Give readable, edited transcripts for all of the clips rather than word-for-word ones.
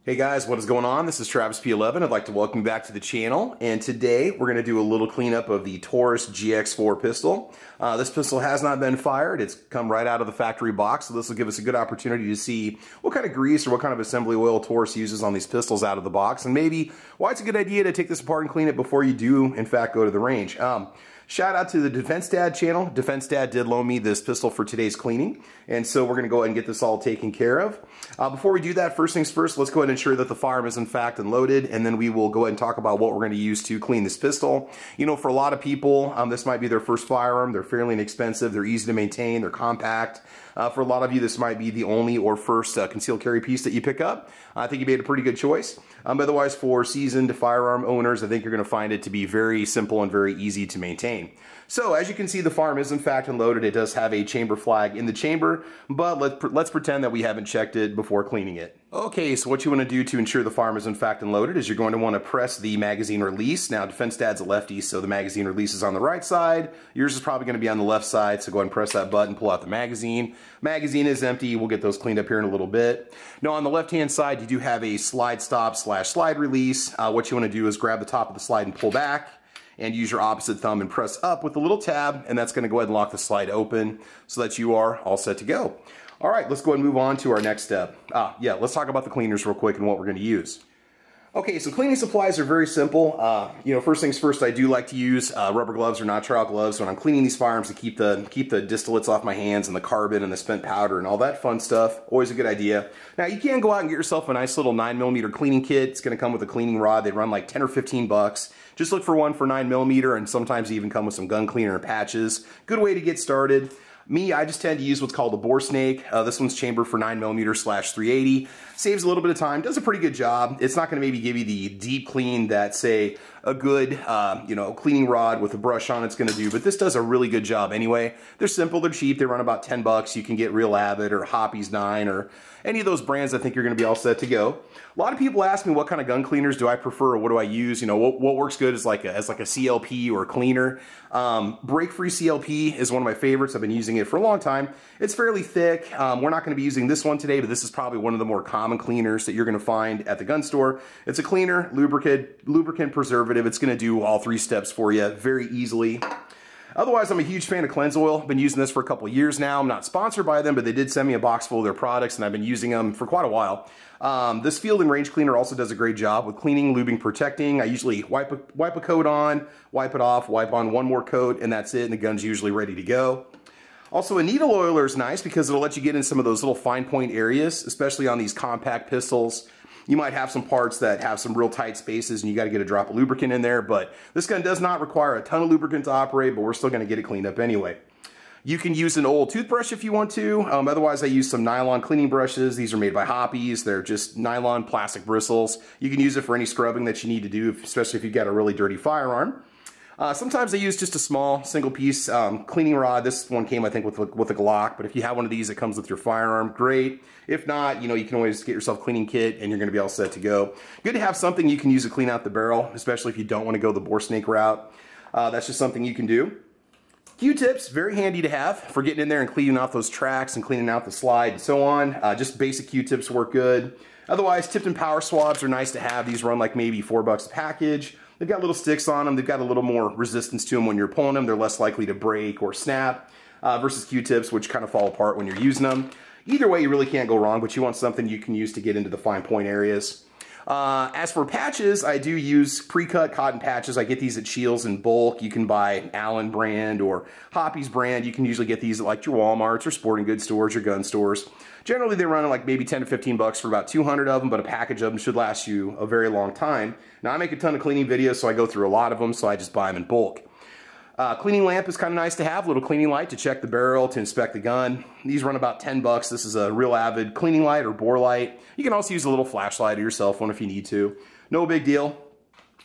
Hey guys, what is going on? This is Travis P11. I'd like to welcome you back to the channel, and today we're going to do a little cleanup of the Taurus GX4 pistol. This pistol has not been fired. It's come right out of the factory box, so this will give us a good opportunity to see what kind of grease or what kind of assembly oil Taurus uses on these pistols out of the box, and maybe why it's a good idea to take this apart and clean it before you do, in fact, go to the range. Shout out to the Defense Dad channel. Defense Dad did loan me this pistol for today's cleaning, and so we're going to go ahead and get this all taken care of. Before we do that, first things first, let's go ahead and ensure that the firearm is in fact unloaded, and then we will go ahead and talk about what we're going to use to clean this pistol. You know, for a lot of people, this might be their first firearm. They're fairly inexpensive, they're easy to maintain, they're compact. For a lot of you, this might be the only or first concealed carry piece that you pick up. I think you made a pretty good choice. Otherwise, for seasoned firearm owners, I think you're going to find it to be very simple and very easy to maintain. So, as you can see, the firearm is in fact unloaded. It does have a chamber flag in the chamber, but let's pretend that we haven't checked it before cleaning it. Okay, so what you want to do to ensure the firearm is in fact unloaded is you're going to want to press the magazine release. Now, Defense Dad's a lefty, so the magazine release is on the right side. Yours is probably going to be on the left side, so go ahead and press that button, pull out the magazine. Magazine is empty. We'll get those cleaned up here in a little bit. Now, on the left-hand side, you do have a slide stop / slide release. What you want to do is grab the top of the slide and pull back, and use your opposite thumb and press up with the little tab, and that's going to go ahead and lock the slide open so that you are all set to go. All right, let's go ahead and move on to our next step. Let's talk about the cleaners real quick and what we're going to use. Okay, so cleaning supplies are very simple. First things first, I do like to use rubber gloves or nitrile gloves when I'm cleaning these firearms to keep the distillates off my hands and the carbon and the spent powder and all that fun stuff. Always a good idea. Now, you can go out and get yourself a nice little 9mm cleaning kit. It's going to come with a cleaning rod. They run like 10 or 15 bucks. Just look for one for 9mm, and sometimes they even come with some gun cleaner and patches. Good way to get started. Me, I just tend to use what's called a bore snake. This one's chambered for 9mm / 380. Saves a little bit of time, does a pretty good job. It's not going to maybe give you the deep clean that, say, a good cleaning rod with a brush on it's going to do, but this does a really good job anyway. They're simple, they're cheap, they run about 10 bucks. You can get Real Avid or Hoppy's 9 or any of those brands. I think you're going to be all set to go. A lot of people ask me what kind of gun cleaners do I prefer or what do I use. You know, what works good as like a CLP or cleaner. Break-free CLP is one of my favorites. I've been using it for a long time. It's fairly thick. We're not going to be using this one today, but this is probably one of the more common cleaners that you're going to find at the gun store. It's a cleaner, lubricant, preservative. It's going to do all 3 steps for you very easily. Otherwise, I'm a huge fan of Cleanse Oil. I've been using this for a couple of years now. I'm not sponsored by them, but they did send me a box full of their products, and I've been using them for quite a while. This field and range cleaner also does a great job with cleaning, lubing, protecting. I usually wipe a coat on, wipe it off, wipe on one more coat, and that's it, and the gun's usually ready to go. Also, a needle oiler is nice because it'll let you get in some of those little fine point areas, especially on these compact pistols. You might have some parts that have some real tight spaces and you got to get a drop of lubricant in there, but this gun does not require a ton of lubricant to operate, but we're still going to get it cleaned up anyway. You can use an old toothbrush if you want to. Otherwise, I use some nylon cleaning brushes. These are made by Hoppy's. They're just nylon plastic bristles. You can use it for any scrubbing that you need to do, especially if you've got a really dirty firearm. Sometimes I use just a small single piece cleaning rod. This one came, I think, with a Glock, but if you have one of these that comes with your firearm, great. If not, you can always get yourself a cleaning kit and you're going to be all set to go. Good to have something you can use to clean out the barrel, especially if you don't want to go the bore snake route. That's just something you can do. Q-tips, very handy to have for getting in there and cleaning off those tracks and cleaning out the slide and so on. Just basic Q-tips work good. Otherwise, tipped and power swabs are nice to have. These run like maybe 4 bucks a package. They've got little sticks on them. They've got a little more resistance to them when you're pulling them. They're less likely to break or snap versus Q-tips, which kind of fall apart when you're using them. Either way, you really can't go wrong, but you want something you can use to get into the fine point areas. As for patches, I do use pre-cut cotton patches. I get these at Scheels in bulk. You can buy Allen brand or Hoppy's brand. You can usually get these at like your Walmarts or sporting goods stores or gun stores. Generally, they run like maybe 10 to 15 bucks for about 200 of them, but a package of them should last you a very long time. Now, I make a ton of cleaning videos, so I go through a lot of them, so I just buy them in bulk. Cleaning lamp is kind of nice to have, a little cleaning light to check the barrel, to inspect the gun. These run about 10 bucks. This is a Real Avid cleaning light or bore light. You can also use a little flashlight or your cell phone if you need to. No big deal.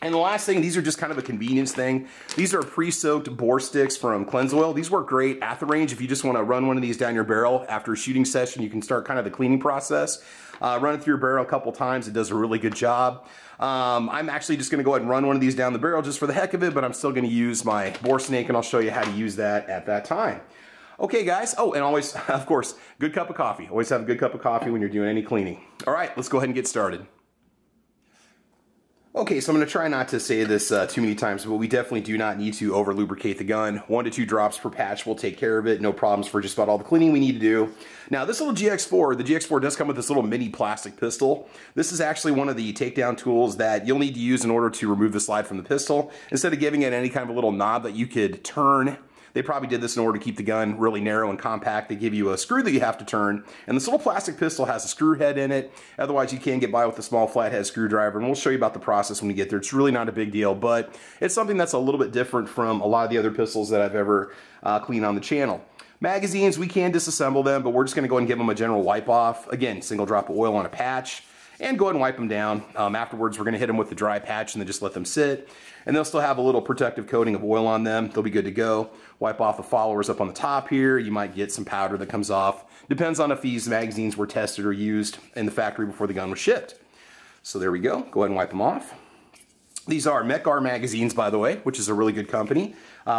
And the last thing, these are just kind of a convenience thing. These are pre-soaked bore sticks from Cleanse Oil. These work great at the range. If you just want to run one of these down your barrel after a shooting session, you can start kind of the cleaning process. Run it through your barrel a couple times. It does a really good job. I'm actually just going to go ahead and run one of these down the barrel just for the heck of it, but I'm still going to use my bore snake, and I'll show you how to use that at that time. Okay, guys. Oh, and always, of course, good cup of coffee. Always have a good cup of coffee when you're doing any cleaning. All right, let's go ahead and get started. Okay, so I'm going to try not to say this too many times, but we definitely do not need to over lubricate the gun. 1 to 2 drops per patch will take care of it. No problems for just about all the cleaning we need to do. Now this little GX4, the GX4 does come with this little mini plastic pistol. This is actually one of the takedown tools that you'll need to use in order to remove the slide from the pistol. Instead of giving it any kind of a little knob that you could turn, they probably did this in order to keep the gun really narrow and compact. They give you a screw that you have to turn, and this little plastic pistol has a screw head in it. Otherwise, you can get by with a small flathead screwdriver, and we'll show you about the process when we get there. It's really not a big deal, but it's something that's a little bit different from a lot of the other pistols that I've ever cleaned on the channel. Magazines, we can disassemble them, but we're just going to go ahead and give them a general wipe off. Again, single drop of oil on a patch, and go ahead and wipe them down. Afterwards, we're going to hit them with the dry patch and then just let them sit. And they'll still have a little protective coating of oil on them. They'll be good to go. Wipe off the followers up on the top here. You might get some powder that comes off. Depends on if these magazines were tested or used in the factory before the gun was shipped. So there we go. Go ahead and wipe them off. These are Mekar magazines, by the way, which is a really good company.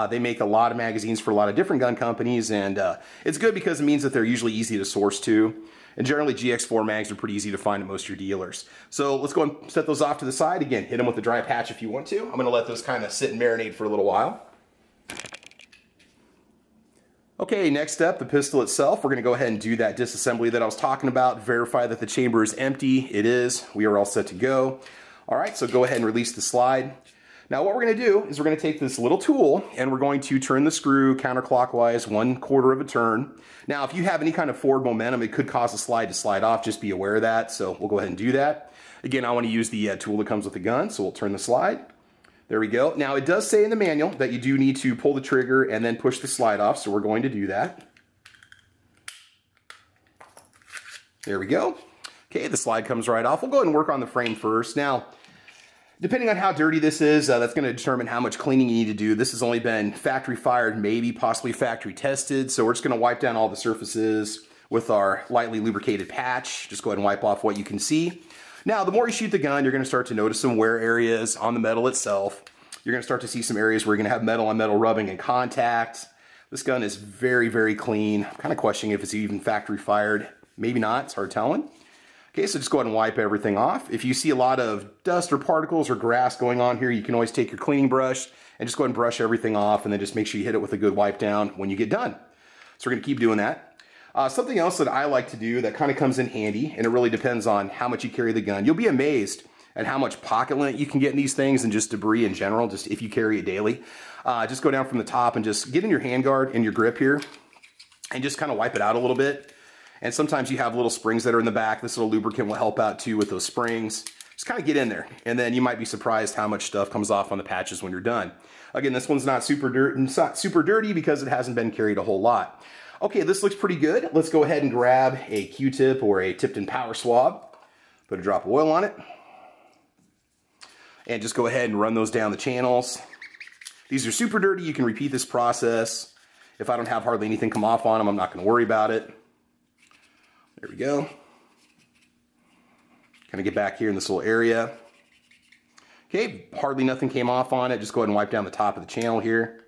They make a lot of magazines for a lot of different gun companies, and it's good because it means that they're usually easy to source to. And generally GX4 mags are pretty easy to find at most of your dealers. So let's go and set those off to the side. Again, hit them with the dry patch if you want to. I'm going to let those kind of sit and marinate for a little while. Okay, next up, the pistol itself. We're going to go ahead and do that disassembly that I was talking about. Verify that the chamber is empty. It is. We are all set to go. All right, so go ahead and release the slide. Now what we're going to do is we're going to take this little tool and we're going to turn the screw counterclockwise 1/4 of a turn. Now if you have any kind of forward momentum, it could cause the slide to slide off. Just be aware of that. So we'll go ahead and do that. Again, I want to use the tool that comes with the gun, so we'll turn the slide. There we go. Now it does say in the manual that you do need to pull the trigger and then push the slide off, so we're going to do that. There we go. Okay, the slide comes right off. We'll go ahead and work on the frame first. Now, depending on how dirty this is, that's going to determine how much cleaning you need to do. This has only been factory fired, maybe possibly factory tested. So we're just going to wipe down all the surfaces with our lightly lubricated patch. Just go ahead and wipe off what you can see. Now, the more you shoot the gun, you're going to start to notice some wear areas on the metal itself. You're going to start to see some areas where you're going to have metal on metal rubbing and contact. This gun is very, very clean. I'm kind of questioning if it's even factory fired. Maybe not. It's hard telling. Okay, so just go ahead and wipe everything off. If you see a lot of dust or particles or grass going on here, you can always take your cleaning brush and just go ahead and brush everything off, and then just make sure you hit it with a good wipe down when you get done. So we're gonna keep doing that. Something else that I like to do that kind of comes in handy, and it really depends on how much you carry the gun. You'll be amazed at how much pocket lint you can get in these things and just debris in general, just if you carry it daily. Just go down from the top and just get in your handguard and your grip here and just kind of wipe it out a little bit. And sometimes you have little springs that are in the back. This little lubricant will help out too with those springs. Just kind of get in there, and then you might be surprised how much stuff comes off on the patches when you're done. Again, this one's not super dirty because it hasn't been carried a whole lot. Okay, this looks pretty good. Let's go ahead and grab a Q-tip or a tipped-in power swab. Put a drop of oil on it. And just go ahead and run those down the channels. These are super dirty. You can repeat this process. If I don't have hardly anything come off on them, I'm not going to worry about it. There we go. Kind of get back here in this little area. Okay, hardly nothing came off on it. Just go ahead and wipe down the top of the channel here.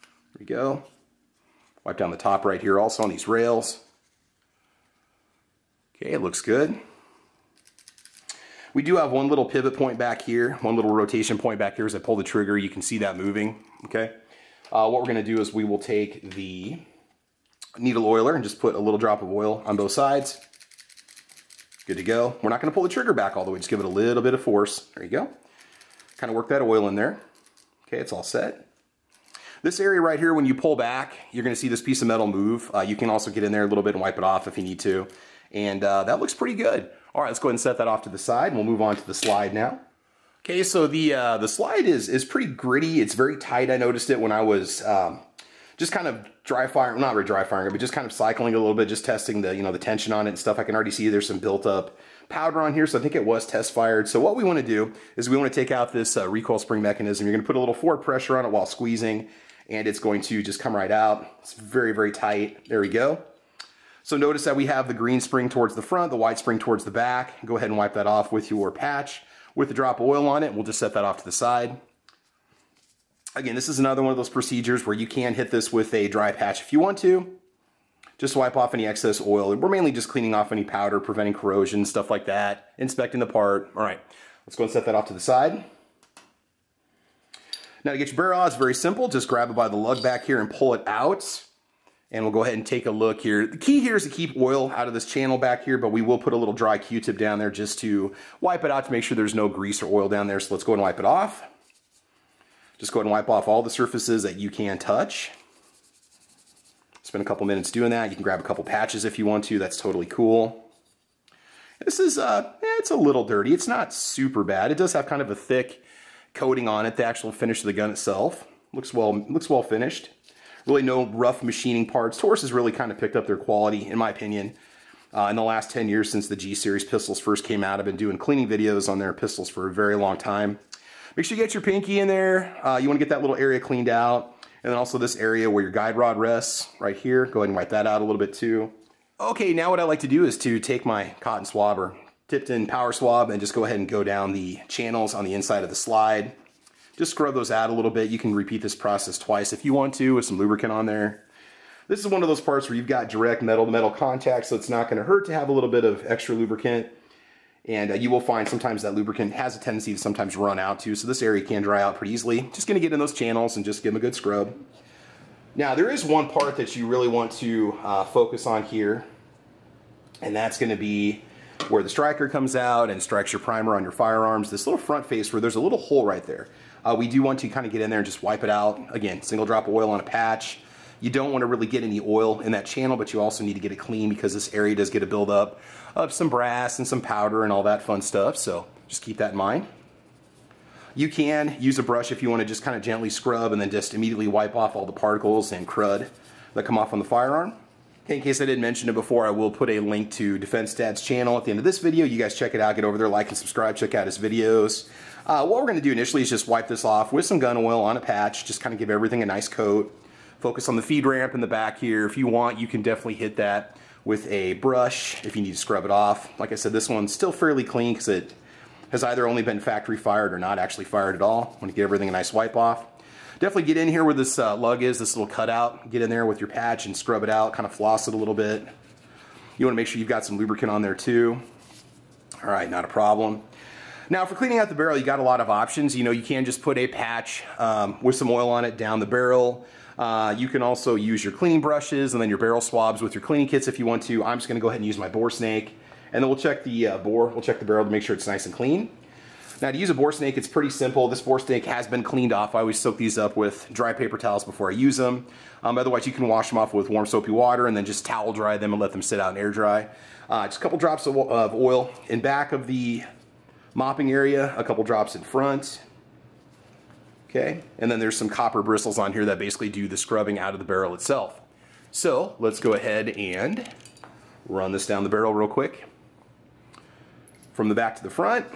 There we go. Wipe down the top right here also on these rails. Okay, it looks good. We do have one little pivot point back here, one little rotation point back here as I pull the trigger. You can see that moving, okay? What we're gonna do is we will take the needle oiler and just put a little drop of oil on both sides. Good to go. We're not going to pull the trigger back all the way, just give it a little bit of force. There you go. Kind of work that oil in there. Okay, it's all set. This area right here, when you pull back, you're going to see this piece of metal move. You can also get in there a little bit and wipe it off if you need to. And that looks pretty good. All right, let's go ahead and set that off to the side, and we'll move on to the slide now. Okay, so the slide is pretty gritty. It's very tight. I noticed it when I was just kind of dry firing, not really dry firing, but just kind of cycling a little bit, just testing the, the tension on it and stuff. I can already see there's some built up powder on here, so I think it was test fired. So what we want to do is we want to take out this recoil spring mechanism. You're going to put a little forward pressure on it while squeezing, and it's going to just come right out. It's very, very tight. There we go. So notice that we have the green spring towards the front, the white spring towards the back. Go ahead and wipe that off with your patch with a drop of oil on it. We'll just set that off to the side. Again, this is another one of those procedures where you can hit this with a dry patch if you want to. Just wipe off any excess oil. We're mainly just cleaning off any powder, preventing corrosion, stuff like that, inspecting the part. All right, Let's go and set that off to the side. Now to get your barrel out, it's very simple. Just grab it by the lug back here and pull it out. And we'll go ahead and take a look here. The key here is to keep oil out of this channel back here, but we will put a little dry Q-tip down there just to wipe it out to make sure there's no grease or oil down there. So let's go ahead and wipe it off. Just go ahead and wipe off all the surfaces that you can touch. Spend a couple minutes doing that. You can grab a couple patches if you want to. That's totally cool. This is, it's a little dirty. It's not super bad. It does have kind of a thick coating on it. The actual finish of the gun itself looks well finished. Really no rough machining parts. Taurus has really kind of picked up their quality, in my opinion, in the last 10 years since the G-Series pistols first came out. I've been doing cleaning videos on their pistols for a very long time. Make sure you get your pinky in there. You want to get that little area cleaned out. And then also this area where your guide rod rests, right here. Go ahead and wipe that out a little bit too. Okay, now what I like to do is to take my cotton swabber, tipped in power swab, and just go ahead and go down the channels on the inside of the slide. Just scrub those out a little bit. You can repeat this process twice if you want to with some lubricant on there. This is one of those parts where you've got direct metal-to-metal contact, so it's not going to hurt to have a little bit of extra lubricant. And you will find sometimes that lubricant has a tendency to sometimes run out too, so this area can dry out pretty easily. Just going to get in those channels and just give them a good scrub. Now there is one part that you really want to focus on here, and that's going to be where the striker comes out and strikes your primer on your firearms. This little front face where there's a little hole right there. We do want to kind of get in there and just wipe it out. Again, single drop of oil on a patch. You don't want to really get any oil in that channel, but you also need to get it clean because this area does get a buildup of some brass and some powder and all that fun stuff. So just keep that in mind. You can use a brush if you want to just kind of gently scrub and then just immediately wipe off all the particles and crud that come off on the firearm. Okay, in case I didn't mention it before, I will put a link to Defense Dad's channel at the end of this video. You guys check it out, get over there, like and subscribe, check out his videos. What we're going to do initially is just wipe this off with some gun oil on a patch, just kind of give everything a nice coat. Focus on the feed ramp in the back here. If you want, you can definitely hit that with a brush if you need to scrub it off. Like I said, this one's still fairly clean because it has either only been factory fired or not actually fired at all. Want to give everything a nice wipe off. Definitely get in here where this lug is, this little cutout. Get in there with your patch and scrub it out, kind of floss it a little bit. You want to make sure you've got some lubricant on there too. All right, not a problem. Now for cleaning out the barrel, you got a lot of options. You know, you can just put a patch with some oil on it down the barrel. You can also use your cleaning brushes and then your barrel swabs with your cleaning kits if you want to. I'm just going to go ahead and use my bore snake, and then we'll check the we'll check the barrel to make sure it's nice and clean. Now to use a bore snake, it's pretty simple. This bore snake has been cleaned off. I always soak these up with dry paper towels before I use them. Otherwise, you can wash them off with warm soapy water and then just towel dry them and let them sit out and air dry. Just a couple drops of oil in back of the mopping area, a couple drops in front. Okay, and then there's some copper bristles on here that basically do the scrubbing out of the barrel itself. So let's go ahead and run this down the barrel real quick. From the back to the front,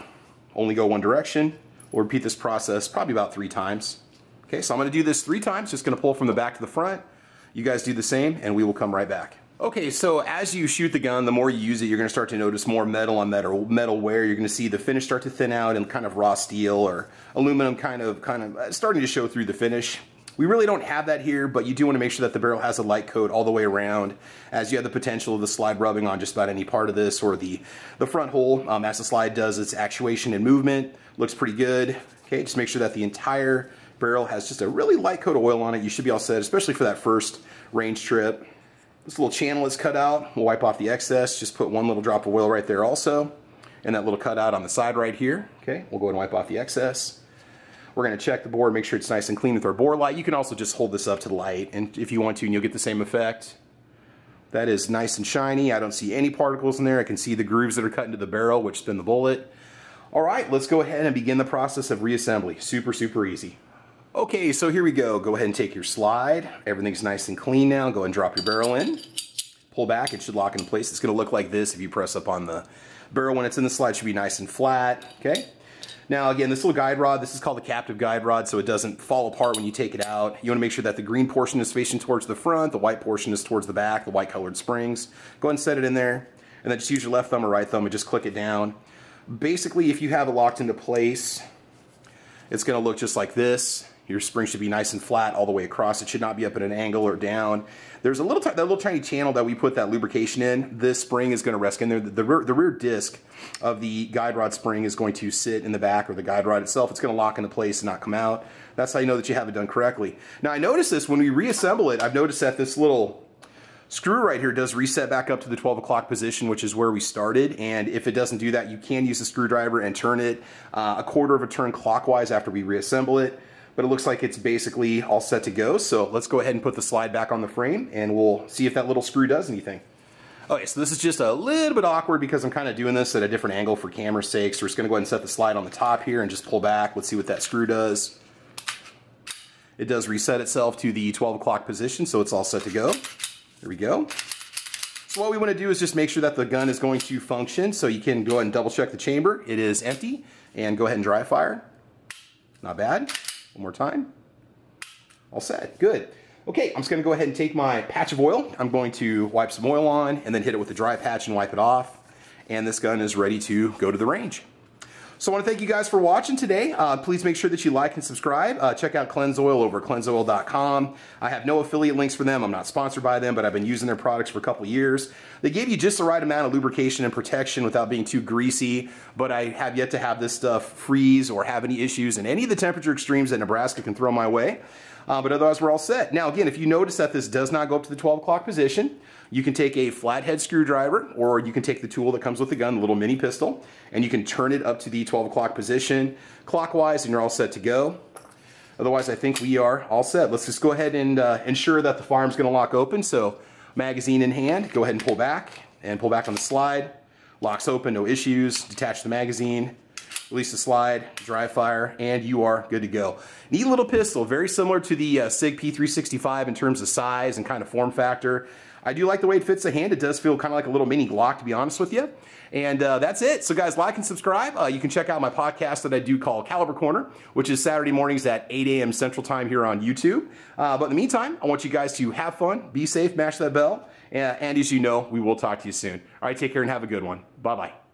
only go one direction. We'll repeat this process probably about 3 times. Okay, so I'm going to do this 3 times, just going to pull from the back to the front. You guys do the same, and we will come right back. Okay, so as you shoot the gun, the more you use it, you're going to start to notice more metal on metal wear. You're going to see the finish start to thin out and kind of raw steel or aluminum kind of starting to show through the finish. We really don't have that here, but you do want to make sure that the barrel has a light coat all the way around, as you have the potential of the slide rubbing on just about any part of this or the front hole. As the slide does its actuation and movement, looks pretty good. Okay, just make sure that the entire barrel has just a really light coat of oil on it. You should be all set, especially for that first range trip. This little channel is cut out. We'll wipe off the excess. Just put 1 little drop of oil right there also. And that little cutout on the side right here. Okay, we'll go ahead and wipe off the excess. We're going to check the bore, make sure it's nice and clean with our bore light. You can also just hold this up to the light, and if you want to, and you'll get the same effect. That is nice and shiny. I don't see any particles in there. I can see the grooves that are cut into the barrel, which spin the bullet. All right, let's go ahead and begin the process of reassembly. Super, super easy. Okay, so here we go. Go ahead and take your slide. Everything's nice and clean now. Go ahead and drop your barrel in. Pull back, it should lock into place. It's going to look like this if you press up on the barrel when it's in the slide. It should be nice and flat. Okay. Now again, this little guide rod, this is called the captive guide rod, so it doesn't fall apart when you take it out. You want to make sure that the green portion is facing towards the front, the white portion is towards the back, the white colored springs. Go ahead and set it in there, and then just use your left thumb or right thumb and just click it down. Basically, if you have it locked into place, it's going to look just like this. Your spring should be nice and flat all the way across. It should not be up at an angle or down. There's a that little tiny channel that we put that lubrication in. This spring is going to rest in there. The rear disc of the guide rod spring is going to sit in the back, or the guide rod itself. It's going to lock into place and not come out. That's how you know that you have it done correctly. Now I noticed this when we reassemble it. I've noticed that this little screw right here does reset back up to the 12 o'clock position, which is where we started. And if it doesn't do that, you can use a screwdriver and turn it a quarter of a turn clockwise after we reassemble it. But it looks like it's basically all set to go. So let's go ahead and put the slide back on the frame and we'll see if that little screw does anything. Okay, so this is just a little bit awkward because I'm kind of doing this at a different angle for camera's sake. So we're just going to go ahead and set the slide on the top here and just pull back. Let's see what that screw does. It does reset itself to the 12 o'clock position, so it's all set to go. There we go. So what we want to do is just make sure that the gun is going to function. So you can go ahead and double check the chamber. It is empty. And go ahead and dry fire. Not bad. One more time. All set. Good. Okay, I'm just going to go ahead and take my patch of oil. I'm going to wipe some oil on and then hit it with the dry patch and wipe it off. And this gun is ready to go to the range. So I want to thank you guys for watching today. Please make sure that you like and subscribe. Check out Cleanse Oil over at cleanseoil.com. I have no affiliate links for them. I'm not sponsored by them, but I've been using their products for a couple years. They give you just the right amount of lubrication and protection without being too greasy, but I have yet to have this stuff freeze or have any issues in any of the temperature extremes that Nebraska can throw my way. But otherwise, we're all set. Now, again, if you notice that this does not go up to the 12 o'clock position, you can take a flathead screwdriver, or you can take the tool that comes with the gun, the little mini pistol, and you can turn it up to the 12 o'clock position clockwise, and you're all set to go. Otherwise, I think we are all set. Let's just go ahead and ensure that the firearm's going to lock open. So, magazine in hand, go ahead and pull back on the slide. Locks open, no issues. Detach the magazine. Release the slide, dry fire, and you are good to go. Neat little pistol, very similar to the SIG P365 in terms of size and kind of form factor. I do like the way it fits the hand. It does feel kind of like a little mini Glock, to be honest with you. And that's it. So guys, like and subscribe. You can check out my podcast that I do called Caliber Corner, which is Saturday mornings at 8 a.m. Central Time here on YouTube. But in the meantime, I want you guys to have fun, be safe, mash that bell, and as you know, we will talk to you soon. All right, take care and have a good one. Bye-bye.